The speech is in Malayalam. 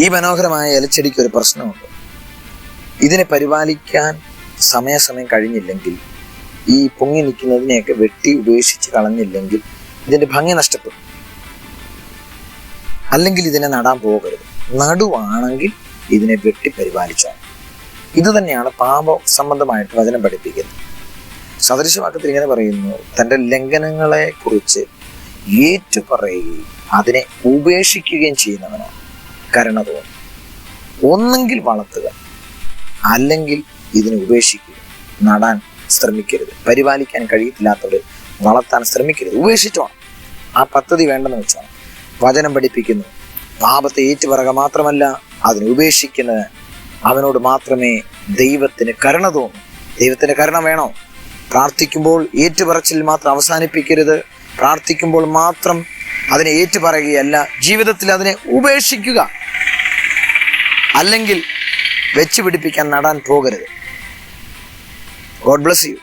ഈ മനോഹരമായ ഇലച്ചെടിക്ക് ഒരു പ്രശ്നമുണ്ട്. ഇതിനെ പരിപാലിക്കാൻ സമയാസമയം കഴിഞ്ഞില്ലെങ്കിൽ, ഈ പൊങ്ങി നിൽക്കുന്നതിനെയൊക്കെ വെട്ടി ഉപേക്ഷിച്ച് കളഞ്ഞില്ലെങ്കിൽ ഇതിന്റെ ഭംഗി നഷ്ടപ്പെടും. അല്ലെങ്കിൽ ഇതിനെ നടാൻ പോകരുത്. നടുവാണെങ്കിൽ ഇതിനെ വെട്ടി പരിപാലിച്ചോ. ഇത് തന്നെയാണ് പാപ സംബന്ധമായിട്ട് വചനം പഠിപ്പിക്കുന്നത്. സദൃശവാക്യത്തിൽ ഇങ്ങനെ പറയുന്നു, തൻ്റെ ലംഘനങ്ങളെ കുറിച്ച് ഏറ്റുപറയുകയും അതിനെ ഉപേക്ഷിക്കുകയും ചെയ്യുന്നവനാണ് കരുണ തോന്നും. ഒന്നെങ്കിൽ വളർത്തുക, അല്ലെങ്കിൽ ഇതിനെ ഉപേക്ഷിക്കുക. നടാൻ ശ്രമിക്കരുത്. പരിപാലിക്കാൻ കഴിയത്തില്ലാത്തവർ വളർത്താൻ ശ്രമിക്കരുത്. ഉപേക്ഷിച്ചോ. ആ പദ്ധതി വേണ്ടെന്ന് വെച്ചോ. വചനം പഠിപ്പിക്കുന്നു, പാപത്തെ ഏറ്റുപറയുക മാത്രമല്ല, അതിനെ ഉപേക്ഷിക്കുന്നത് അവനോട് മാത്രമേ ദൈവത്തിന് കരുണ തോന്നും. ദൈവത്തിന് കരുണ വേണോ? പ്രാർത്ഥിക്കുമ്പോൾ ഏറ്റുപറച്ചിൽ മാത്രം അവസാനിപ്പിക്കരുത്. പ്രാർത്ഥിക്കുമ്പോൾ മാത്രം അതിനെ ഏറ്റുപറയുകയല്ല, ജീവിതത്തിൽ അതിനെ ഉപേക്ഷിക്കുക. അല്ലെങ്കിൽ വെച്ച് പിടിപ്പിക്കാൻ നടാൻ പോകരുത്. God bless you.